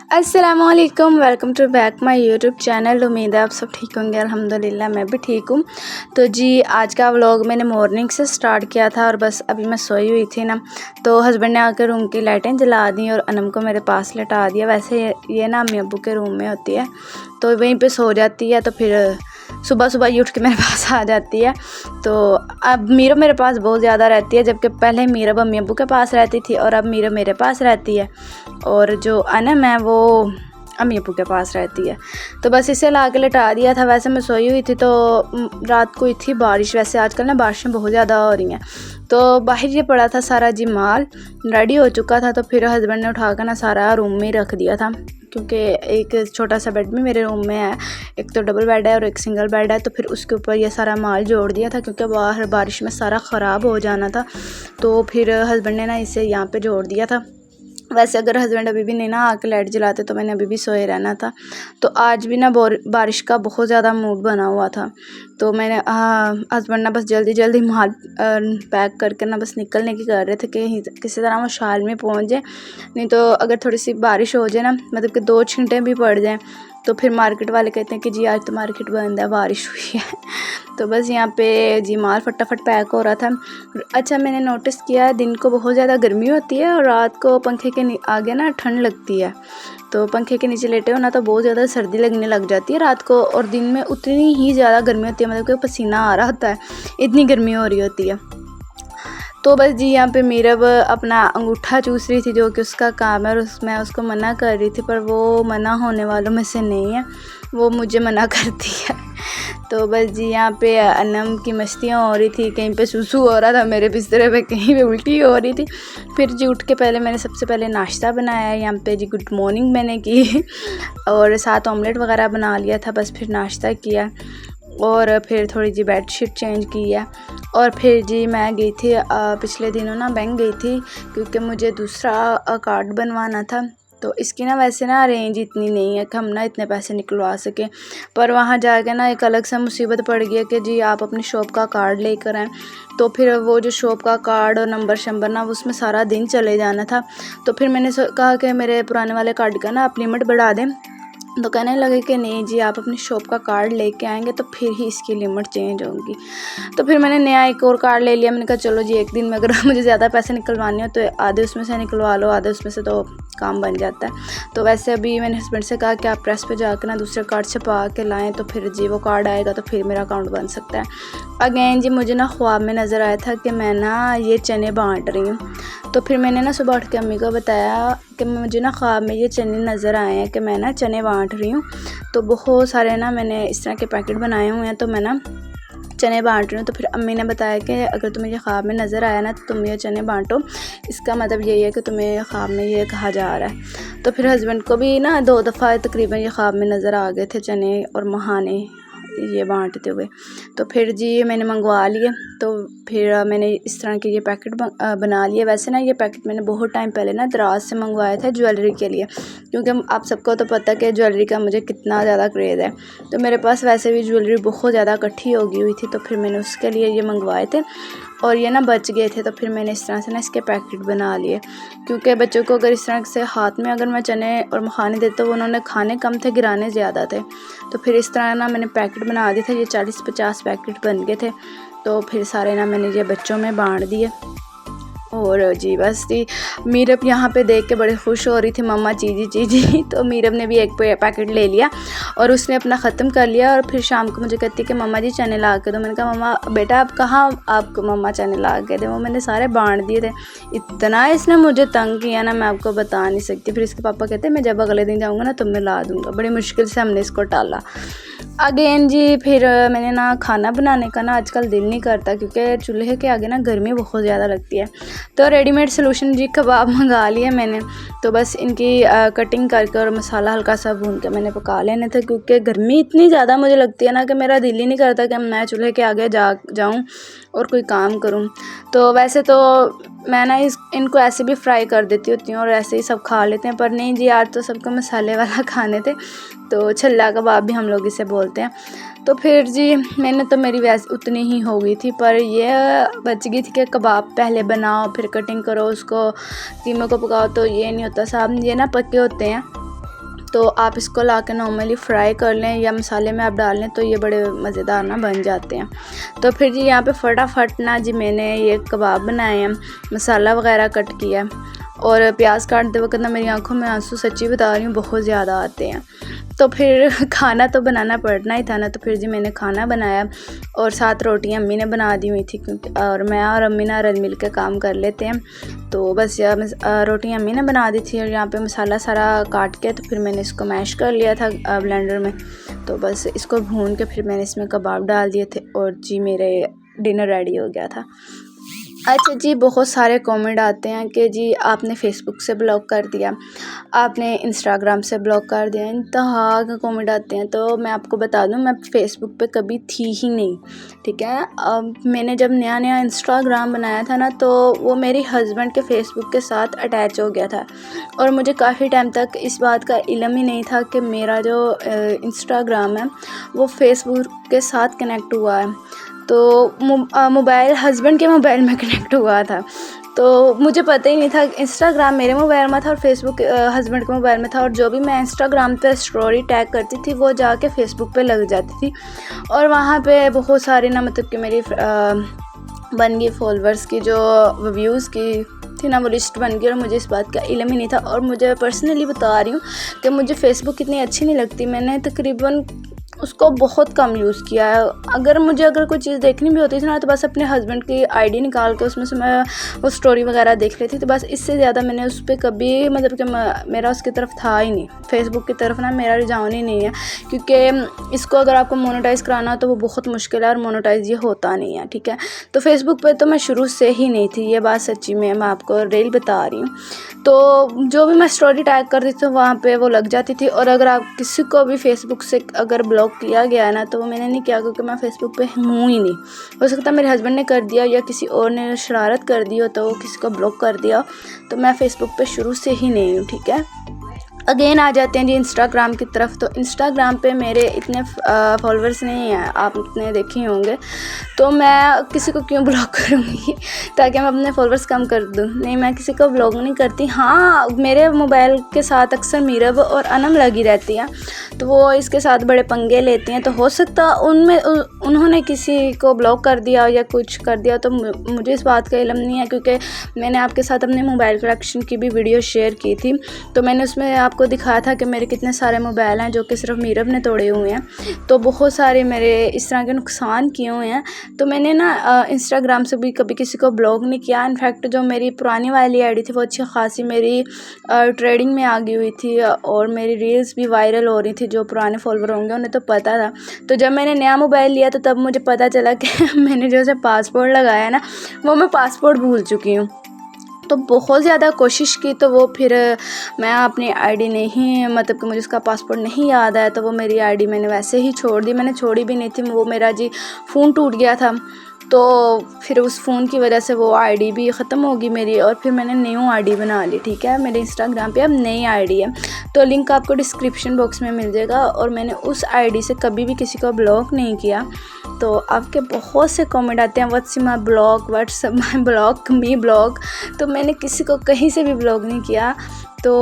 अस्सलामुअलैकुम, welcome to back my YouTube channel. उम्मीद है आप सब ठीक होंगे। अल्हम्दुलिल्लाह मैं भी ठीक हूँ। तो जी आज का व्लॉग मैंने मॉर्निंग से स्टार्ट किया था और बस अभी मैं सोई हुई थी ना, तो हस्बैंड ने आकर रूम की लाइटें जला दी और अनम को मेरे पास लेटा दिया। वैसे ये ना अम्मी अब्बू के रूम में होती है तो वहीं पे सो जाती है, तो फिर सुबह सुबह ही उठ के मेरे पास आ जाती है। तो अब मीरब मेरे पास बहुत ज़्यादा रहती है, जबकि पहले मीरब अम्मी अब्बू के पास रहती थी और अब मीरब मेरे पास रहती है और जो अनम है वो अम्मी अब्बू के पास रहती है। तो बस इसे ला के लिटा दिया था। वैसे मैं सोई हुई थी तो रात को ही थी बारिश। वैसे आजकल ना बारिशें बहुत ज़्यादा हो रही हैं, तो बाहर ये पड़ा था सारा जी माल रेडी हो चुका था। तो फिर हस्बैंड ने उठा कर ना सारा रूम में ही रख दिया था, क्योंकि एक छोटा सा बेड भी मेरे रूम में है, एक तो डबल बेड है और एक सिंगल बेड है। तो फिर उसके ऊपर ये सारा माल जोड़ दिया था, क्योंकि बाहर बारिश में सारा ख़राब हो जाना था। तो फिर हस्बैंड ने ना इसे यहाँ पे जोड़ दिया था। वैसे अगर हस्बैंड अभी भी नहीं ना आके लाइट जलाते तो मैंने अभी भी सोए रहना था। तो आज भी ना बारिश का बहुत ज़्यादा मूड बना हुआ था, तो मैंने हस्बैंड ना बस जल्दी जल्दी माल पैक करके ना बस निकलने की कर रहे थे कि किसी तरह वो शाल में पहुंच जाए। नहीं तो अगर थोड़ी सी बारिश हो जाए ना, मतलब कि 2 छींटे भी पड़ जाएँ, तो फिर मार्केट वाले कहते हैं कि जी आज तो मार्केट बंद है, बारिश हुई है। तो बस यहाँ पे जी माल फटाफट पैक हो रहा था। अच्छा मैंने नोटिस किया दिन को बहुत ज़्यादा गर्मी होती है और रात को पंखे के आगे ना ठंड लगती है। तो पंखे के नीचे लेटे हो ना तो बहुत ज़्यादा सर्दी लगने लग जाती है रात को, और दिन में उतनी ही ज़्यादा गर्मी होती है, मतलब कि पसीना आ रहा होता है, इतनी गर्मी हो रही होती है। तो बस जी यहाँ पे मीरब अपना अंगूठा चूस रही थी, जो कि उसका काम है, और मैं उसको मना कर रही थी, पर वो मना होने वालों में से नहीं है, वो मुझे मना करती है। तो बस जी यहाँ पे अनम की मस्तियाँ हो रही थी, कहीं पे सुसु हो रहा था मेरे बिस्तर पे, कहीं पे उल्टी हो रही थी। फिर जी उठ के पहले मैंने सबसे पहले नाश्ता बनाया, यहाँ पे जी गुड मॉर्निंग मैंने की और साथ ऑमलेट वगैरह बना लिया था। बस फिर नाश्ता किया और फिर थोड़ी जी बेडशीट चेंज की है। और फिर जी मैं गई थी पिछले दिनों ना बैंक गई थी, क्योंकि मुझे दूसरा कार्ड बनवाना था। तो इसकी ना वैसे ना रेंज इतनी नहीं है कि हम ना इतने पैसे निकलवा सकें, पर वहाँ जाके ना एक अलग से मुसीबत पड़ गई है कि जी आप अपनी शॉप का कार्ड लेकर आएँ। तो फिर वो जो शॉप का कार्ड और नंबर शंबर ना उसमें सारा दिन चले जाना था। तो फिर मैंने कहा कि मेरे पुराने वाले कार्ड का ना आप लिमिट बढ़ा दें। तो कहने लगे कि नहीं जी आप अपनी शॉप का कार्ड लेके आएंगे तो फिर ही इसकी लिमिट चेंज होगी। तो फिर मैंने नया एक और कार्ड ले लिया। मैंने कहा चलो जी एक दिन में अगर मुझे ज़्यादा पैसे निकलवाने हो तो आधे उसमें से निकलवा लो, आधे उसमें से तो काम बन जाता है। तो वैसे अभी मैंने हस्बैंड से कहा कि आप प्रेस पे जाकर ना दूसरे कार्ड से पा के लाएँ, तो फिर जी वो कार्ड आएगा तो फिर मेरा अकाउंट बन सकता है। अगेन जी मुझे ना ख्वाब में नज़र आया था कि मैं ना ये चने बाँट रही हूँ। तो फिर मैंने ना सुबह उठ के अम्मी को बताया कि मुझे ना ख्वाब में ये चने नज़र आए हैं कि मैं ना चने बाँट रही हूँ। तो बहुत सारे ना मैंने इस तरह के पैकेट बनाए हुए हैं, तो मैं ना चने बाँट रही हूँ। तो फिर अम्मी ने बताया कि अगर तुम्हें ये ख्वाब में नज़र आया ना तो तुम ये चने बाँटो, इसका मतलब यही है कि तुम्हें ख्वाब में ये कहा जा रहा है। तो फिर हस्बैंड को भी ना 2 दफ़ा तकरीबन ये ख्वाब में नज़र आ गए थे चने और महाने ये बाँटते हुए। तो फिर जी मैंने मंगवा लिए। तो फिर मैंने इस तरह के ये पैकेट बना लिए। वैसे ना ये पैकेट मैंने बहुत टाइम पहले ना दराज से मंगवाया था ज्वेलरी के लिए, क्योंकि आप सबको तो पता है कि ज्वेलरी का मुझे कितना ज़्यादा क्रेज़ है। तो मेरे पास वैसे भी ज्वेलरी बहुत ज़्यादा इकट्ठी हो गई हुई थी, तो फिर मैंने उसके लिए ये मंगवाए थे और ये ना बच गए थे। तो फिर मैंने इस तरह से ना इसके पैकेट बना लिए, क्योंकि बच्चों को अगर इस तरह से हाथ में अगर मैं चने और मखाने देते तो उन्होंने खाने कम थे, गिराने ज़्यादा थे। तो फिर इस तरह ना मैंने पैकेट बना दिए थे। ये 40-50 पैकेट बन गए थे। तो फिर सारे ना मैंने ये बच्चों में बाँट दिए। और जी बस जी मीरब यहाँ पे देख के बड़े खुश हो रही थी, मम्मा चीज़ी चीज़ी। तो मीरब ने भी एक पैकेट ले लिया और उसने अपना ख़त्म कर लिया। और फिर शाम को मुझे कहती कि मम्मा जी चने ला के दो। मैंने कहा मम्मा बेटा आप कहाँ, आपको मम्मा चने ला के दे, वो मैंने सारे बाँट दिए थे। इतना इसने मुझे तंग किया ना, मैं आपको बता नहीं सकती। फिर इसके पापा कहते मैं जब अगले दिन जाऊँगा ना तो मैं ला दूँगा। बड़ी मुश्किल से हमने इसको टाला। अगेन जी फिर मैंने ना खाना बनाने का ना आजकल दिल नहीं करता, क्योंकि चूल्हे के आगे ना गर्मी बहुत ज़्यादा लगती है। तो रेडीमेड सलूशन जी कबाब मंगा लिए मैंने। तो बस इनकी कटिंग करके और मसाला हल्का सा भून के मैंने पका लेने थे, क्योंकि गर्मी इतनी ज़्यादा मुझे लगती है ना कि मेरा दिल ही नहीं करता कि मैं चूल्हे के आगे जाऊँ और कोई काम करूँ। तो वैसे तो मैं ना इनको ऐसे भी फ्राई कर देती होती हूँ और ऐसे ही सब खा लेते हैं, पर नहीं जी आज तो सबको मसाले वाला खाने थे, तो छल्ला कबाब भी हम लोग इसे बोलते हैं। तो फिर जी मैंने तो मेरी वैसे उतनी ही हो गई थी, पर ये बच गई थी कि कबाब पहले बनाओ फिर कटिंग करो, उसको कीमे को पकाओ, तो ये नहीं होता साहब, ये ना पके होते हैं तो आप इसको ला के नॉर्मली फ्राई कर लें या मसाले में आप डाल लें तो ये बड़े मज़ेदार ना बन जाते हैं। तो फिर जी यहाँ पे फटाफट ना जी मैंने ये कबाब बनाए हैं, मसाला वगैरह कट किया है और प्याज काटते वक्त ना मेरी आंखों में आंसू सच्ची बता रही हूँ बहुत ज़्यादा आते हैं। तो फिर खाना तो बनाना पड़ना ही था ना, तो फिर जी मैंने खाना बनाया और 7 रोटियाँ अम्मी ने बना दी हुई थी क्योंकि और मैं और अम्मी ना रल मिल के काम कर लेते हैं। तो बस रोटियाँ अम्मी ने बना दी थी और यहाँ पे मसाला सारा काट के तो फिर मैंने इसको मैश कर लिया था ब्लेंडर में। तो बस इसको भून के फिर मैंने इसमें कबाब डाल दिए थे और जी मेरे डिनर रेडी हो गया था। अच्छा जी, बहुत सारे कमेंट आते हैं कि जी आपने फ़ेसबुक से ब्लॉक कर दिया, आपने इंस्टाग्राम से ब्लॉक कर दिया, इंतहा के कमेंट आते हैं। तो मैं आपको बता दूं मैं फ़ेसबुक पे कभी थी ही नहीं, ठीक है। अब मैंने जब नया नया इंस्टाग्राम बनाया था ना तो वो मेरे हस्बैंड के फ़ेसबुक के साथ अटैच हो गया था और मुझे काफ़ी टाइम तक इस बात का इल्म ही नहीं था कि मेरा जो इंस्टाग्राम है वो फ़ेसबुक के साथ कनेक्ट हुआ है। तो मोबाइल हस्बैंड के मोबाइल में कनेक्ट हुआ था, तो मुझे पता ही नहीं था। इंस्टाग्राम मेरे मोबाइल में था और फेसबुक हस्बैंड के मोबाइल में था और जो भी मैं इंस्टाग्राम पे स्टोरी टैग करती थी वो जाके फेसबुक पे लग जाती थी और वहाँ पे बहुत सारी ना मतलब कि मेरी बन गई फॉलोअर्स की जो व्यूज़ की थी ना वो लिस्ट बन गई और मुझे इस बात का इल्म ही नहीं था। और मुझे पर्सनली बता रही हूँ कि मुझे फ़ेसबुक इतनी अच्छी नहीं लगती, मैंने तकरीबन उसको बहुत कम यूज़ किया है। अगर कोई चीज़ देखनी भी होती थी ना तो बस अपने हस्बैंड की आईडी निकाल के उसमें से मैं वो स्टोरी वगैरह देख लेती, तो बस इससे ज़्यादा मैंने उस पर कभी मतलब कि मेरा उसकी तरफ था ही नहीं, फेसबुक की तरफ ना मेरा रुझान ही नहीं है क्योंकि इसको अगर आपको मोनेटाइज़ कराना तो वो बहुत मुश्किल है और मोनेटाइज़ ये होता नहीं है, ठीक है। तो फेसबुक पर तो मैं शुरू से ही नहीं थी, ये बात सच्ची में मैं आपको रियल बता रही हूँ। तो जो भी मैं स्टोरी टैग करती थी वहाँ पे वो लग जाती थी और अगर आप किसी को भी फेसबुक से अगर ब्लॉक किया गया है ना तो वो मैंने नहीं किया क्योंकि मैं फेसबुक पे हूँ ही नहीं। हो सकता है मेरे हस्बैंड ने कर दिया या किसी और ने शरारत कर दी हो तो वो किसी को ब्लॉक कर दिया, तो मैं फेसबुक पे शुरू से ही नहीं हूँ, ठीक है। अगेन आ जाते हैं जी इंस्टाग्राम की तरफ। तो इंस्टाग्राम पे मेरे इतने फॉलोअर्स नहीं हैं, आप इतने देखे होंगे, तो मैं किसी को क्यों ब्लॉक करूँगी ताकि मैं अपने फॉलोअर्स कम कर दूँ। नहीं, मैं किसी को ब्लॉक नहीं करती। हाँ, मेरे मोबाइल के साथ अक्सर मीरब और अनम लगी रहती है तो वो इसके साथ बड़े पंगे लेती हैं, तो हो सकता उनमें उन्होंने किसी को ब्लॉक कर दिया या कुछ कर दिया, तो मुझे इस बात का इल्म नहीं है क्योंकि मैंने आपके साथ अपने मोबाइल कलेक्शन की भी वीडियो शेयर की थी। तो मैंने उसमें आपको दिखाया था कि मेरे कितने सारे मोबाइल हैं जो कि सिर्फ मीरब ने तोड़े हुए हैं, तो बहुत सारे मेरे इस तरह के नुकसान किए हुए हैं। तो मैंने ना इंस्टाग्राम से भी कभी किसी को ब्लॉक नहीं किया। इनफैक्ट जो मेरी पुरानी वाली आईडी थी वो अच्छी खासी मेरी ट्रेडिंग में आ गई हुई थी और मेरी रील्स भी वायरल हो रही थी। जो पुराने फॉलोवर होंगे उन्हें तो पता था। तो जब मैंने नया मोबाइल लिया तो तब मुझे पता चला कि मैंने जो पासपोर्ट लगाया ना वो मैं पासपोर्ट भूल चुकी हूँ। तो बहुत ज़्यादा कोशिश की तो वो फिर मैं अपनी आईडी नहीं मतलब कि मुझे उसका पासपोर्ट नहीं याद आया तो वो मेरी आईडी मैंने वैसे ही छोड़ दी। मैंने छोड़ी भी नहीं थी, वो मेरा जी फ़ोन टूट गया था तो फिर उस फ़ोन की वजह से वो आईडी भी ख़त्म होगी मेरी और फिर मैंने न्यू आईडी बना ली, ठीक है। मेरे इंस्टाग्राम पे अब नई आईडी है तो लिंक आपको डिस्क्रिप्शन बॉक्स में मिल जाएगा और मैंने उस आईडी से कभी भी किसी को ब्लॉक नहीं किया। तो आपके बहुत से कमेंट आते हैं what's my blog, what's my blog, me blog, तो मैंने किसी को कहीं से भी ब्लॉक नहीं किया। तो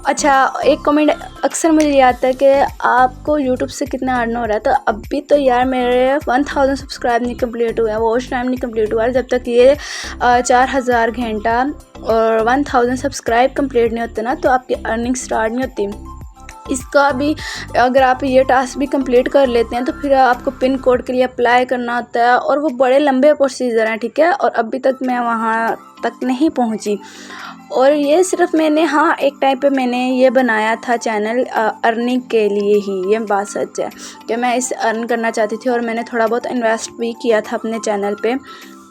अच्छा, एक कमेंट अक्सर मुझे आता है कि आपको यूट्यूब से कितना अर्न हो रहा है। तो अभी तो यार मेरे 1000 सब्सक्राइब नहीं कंप्लीट हुए हैं, वॉच टाइम नहीं कंप्लीट हुआ है। जब तक ये 4000 घंटा और 1000 सब्सक्राइब कंप्लीट नहीं होते ना तो आपकी अर्निंग स्टार्ट नहीं होती। इसका भी अगर आप ये टास्क भी कंप्लीट कर लेते हैं तो फिर आपको पिन कोड के लिए अप्लाई करना होता है और वो बड़े लंबे प्रोसीजर हैं, ठीक है। और अभी तक मैं वहाँ तक नहीं पहुँची और ये सिर्फ मैंने एक टाइम पे मैंने ये बनाया था चैनल अर्निंग के लिए ही। ये बात सच है कि मैं इसे अर्न करना चाहती थी और मैंने थोड़ा बहुत इन्वेस्ट भी किया था अपने चैनल पे,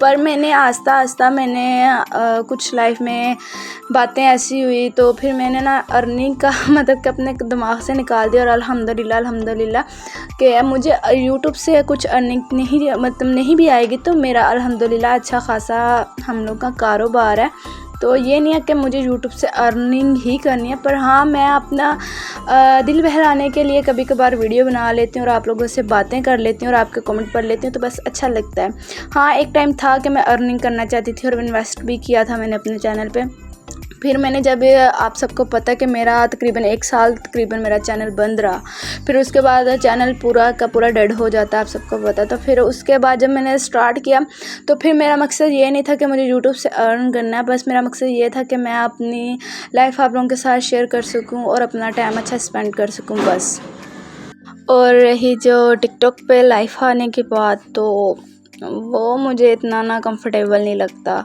पर मैंने आस्ता आस्ता मैंने कुछ लाइफ में बातें ऐसी हुई तो फिर मैंने ना अर्निंग का मतलब कि अपने दिमाग से निकाल दिया और अल्हम्दुलिल्लाह कि मुझे यूट्यूब से कुछ अर्निंग नहीं भी आएगी तो मेरा अल्हम्दुलिल्लाह अच्छा खासा हम लोग का कारोबार है। तो ये नहीं है कि मुझे यूट्यूब से अर्निंग ही करनी है, पर हाँ मैं अपना दिल बहलाने के लिए कभी कभार वीडियो बना लेती हूँ और आप लोगों से बातें कर लेती हूँ और आपके कमेंट पढ़ लेती हूँ तो बस अच्छा लगता है। हाँ, एक टाइम था कि मैं अर्निंग करना चाहती थी और इन्वेस्ट भी किया था मैंने अपने चैनल पे, फिर मैंने जब आप सबको पता कि मेरा तकरीबन 1 साल तकरीबन मेरा चैनल बंद रहा, फिर उसके बाद चैनल पूरा का पूरा डेड हो जाता है, आप सबको पता। तो फिर उसके बाद जब मैंने स्टार्ट किया तो फिर मेरा मकसद ये नहीं था कि मुझे यूट्यूब से अर्न करना है, बस मेरा मकसद ये था कि मैं अपनी लाइफ आप लोगों के साथ शेयर कर सकूँ और अपना टाइम अच्छा स्पेंड कर सकूँ बस। और रही जो टिकटॉक पे लाइव आने की बात, तो वो मुझे इतना ना कंफर्टेबल नहीं लगता,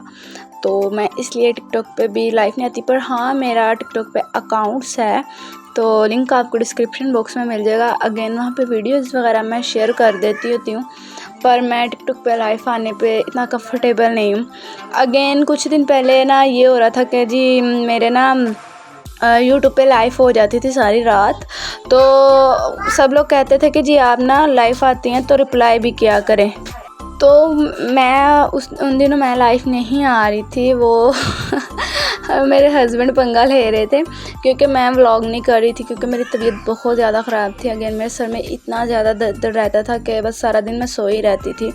तो मैं इसलिए टिकटॉक पे भी लाइव नहीं आती। पर हाँ, मेरा टिकटॉक पे अकाउंट्स है, तो लिंक आपको डिस्क्रिप्शन बॉक्स में मिल जाएगा। अगेन वहाँ पे वीडियोस वगैरह मैं शेयर कर देती होती हूँ, पर मैं टिकटॉक पे लाइव आने पे इतना कंफर्टेबल नहीं हूँ। अगेन कुछ दिन पहले ना ये हो रहा था कि जी मेरे ना यूट्यूब पे लाइव हो जाती थी सारी रात, तो सब लोग कहते थे कि जी आप ना लाइव आती हैं तो रिप्लाई भी किया करें। तो मैं उन दिनों मैं लाइव नहीं आ रही थी, वो मेरे हस्बैंड पंगा ले रहे थे क्योंकि मैं व्लॉग नहीं कर रही थी, क्योंकि मेरी तबीयत बहुत ज़्यादा ख़राब थी। अगेन मेरे सर में इतना ज़्यादा दर्द रहता था कि बस सारा दिन मैं सोई रहती थी,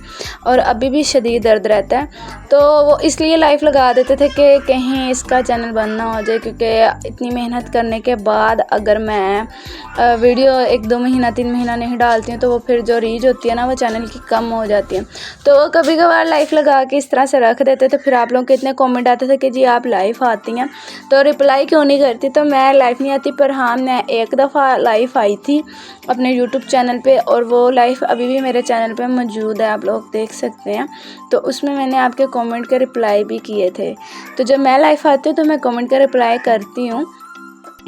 और अभी भी शदीद दर्द रहता है। तो वो इसलिए लाइव लगा देते थे कि कहीं इसका चैनल बंद ना हो जाए, क्योंकि इतनी मेहनत करने के बाद अगर मैं वीडियो 1-2 महीना 3 महीना नहीं डालती हूँ तो वो फिर जो रीच होती है ना वो चैनल की कम हो जाती है। तो कभी कभार लाइव लगा के इस तरह से रख देते थे, फिर आप लोगों के इतने कमेंट आते थे कि जी आप लाइव आती हैं तो रिप्लाई क्यों नहीं करती। तो मैं लाइव नहीं आती, पर हाँ मैं एक दफ़ा लाइव आई थी अपने यूट्यूब चैनल पे, और वो लाइव अभी भी मेरे चैनल पे मौजूद है, आप लोग देख सकते हैं। तो उसमें मैंने आपके कमेंट के रिप्लाई भी किए थे। तो जब मैं लाइव आती हूँ तो मैं कमेंट का रिप्लाई करती हूँ।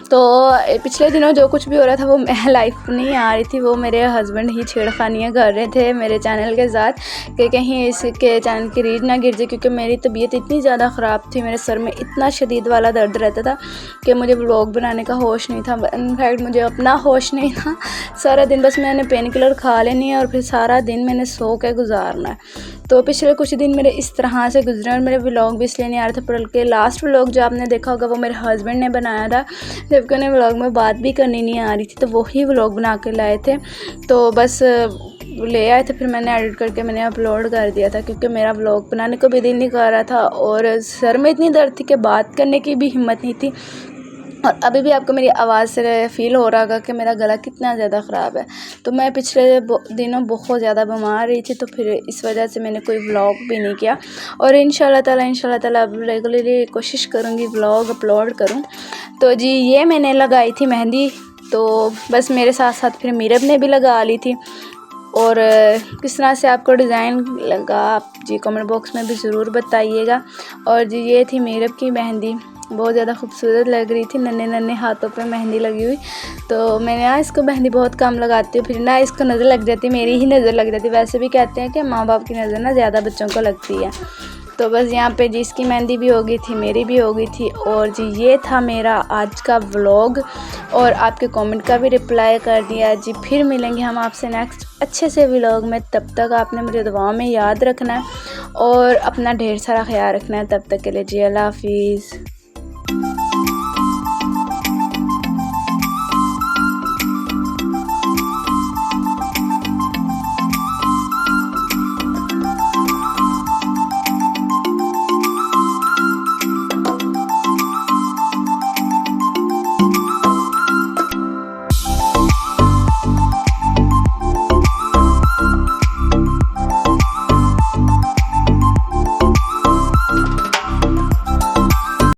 तो पिछले दिनों जो कुछ भी हो रहा था वो मैं लाइव नहीं आ रही थी, वो मेरे हस्बैंड ही छेड़खानियाँ कर रहे थे मेरे चैनल के साथ कि कहीं इसके चैनल की रीच ना गिर जाए, क्योंकि मेरी तबीयत इतनी ज़्यादा ख़राब थी, मेरे सर में इतना शदीद वाला दर्द रहता था कि मुझे व्लॉग बनाने का होश नहीं था। इनफैक्ट मुझे अपना होश नहीं था, सारा दिन बस मैंने पेन किलर खा लेनी है और फिर सारा दिन मैंने सो के गुजारना है। तो पिछले कुछ दिन मेरे इस तरह से गुजरे, और मेरे व्लॉग भी इसलिए नहीं आ रहे थे। बल्कि लास्ट व्लॉग जो आपने देखा होगा वो मेरे हस्बैंड ने बनाया था, जबकि उन्हें व्लॉग में बात भी करनी नहीं आ रही थी, तो वही व्लॉग बना के लाए थे। तो बस ले आए थे, फिर मैंने एडिट करके मैंने अपलोड कर दिया था, क्योंकि मेरा व्लॉग बनाने को भी दिल नहीं कर रहा था और सर में इतनी दर्द थी कि बात करने की भी हिम्मत नहीं थी। और अभी भी आपको मेरी आवाज़ से फ़ील हो रहा होगा कि मेरा गला कितना ज़्यादा ख़राब है। तो मैं पिछले दिनों बहुत ज़्यादा बीमार रही थी, तो फिर इस वजह से मैंने कोई व्लॉग भी नहीं किया। और इंशाल्लाह ताला अब रेगुलरली कोशिश करूँगी व्लॉग अपलोड करूँ। तो जी ये मैंने लगाई थी मेहंदी, तो बस मेरे साथ साथ फिर मीरब ने भी लगा ली थी। और किस तरह से आपको डिज़ाइन लगा आप जी कमेंट बॉक्स में भी ज़रूर बताइएगा। और जी ये थी मीरब की मेहंदी, बहुत ज़्यादा खूबसूरत लग रही थी, नन्हे नन्हे हाथों पे मेहंदी लगी हुई। तो मैंने ना इसको मेहंदी बहुत कम लगाती हूँ, फिर ना इसको नज़र लग जाती, मेरी ही नज़र लग जाती। वैसे भी कहते हैं कि माँ बाप की नज़र ना ज़्यादा बच्चों को लगती है। तो बस यहाँ पे जी इसकी मेहंदी भी हो गई थी, मेरी भी हो गई थी। और जी ये था मेरा आज का व्लॉग, और आपके कमेंट का भी रिप्लाई कर दिया जी। फिर मिलेंगे हम आपसे नेक्स्ट अच्छे से व्लॉग में, तब तक आपने मुझे दुआओं में याद रखना है और अपना ढेर सारा ख्याल रखना है। तब तक के लिए जी अल्लाह हाफिज़।